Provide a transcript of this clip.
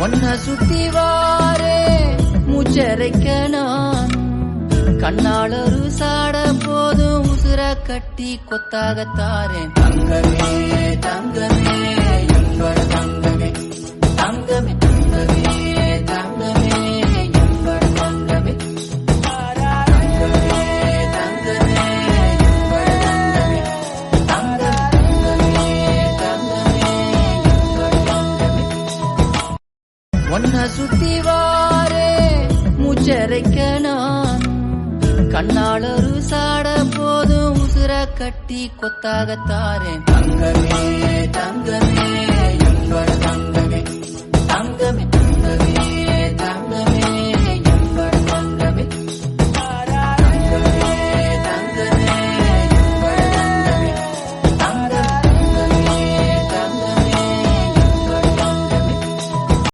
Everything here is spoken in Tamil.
ஒன்ன சுத்தி வாரே மூச்சரைக்க நான் கண்ணாளொரு சாட போதும் உசுர கட்டி கொத்தாகத்தாரேன். தங்கமே தங்கமே எங்களோட தங்கமே தங்கமே தங்கமே தங்கமே எங்களோட தங்கமே தங்கமே தங்கமே எங்களோட தங்கமே தங்கமே தங்கமே எங்களோட தங்கமே. ஒன்ன சுத்தி வாரே மூச்சரைக்க நான் கண்ணாளொரு சாட போதும் உசுர கட்டி கொத்தாகத்தாரேன். தங்கமே தங்கமே எங்களோட தங்கமே தங்கமே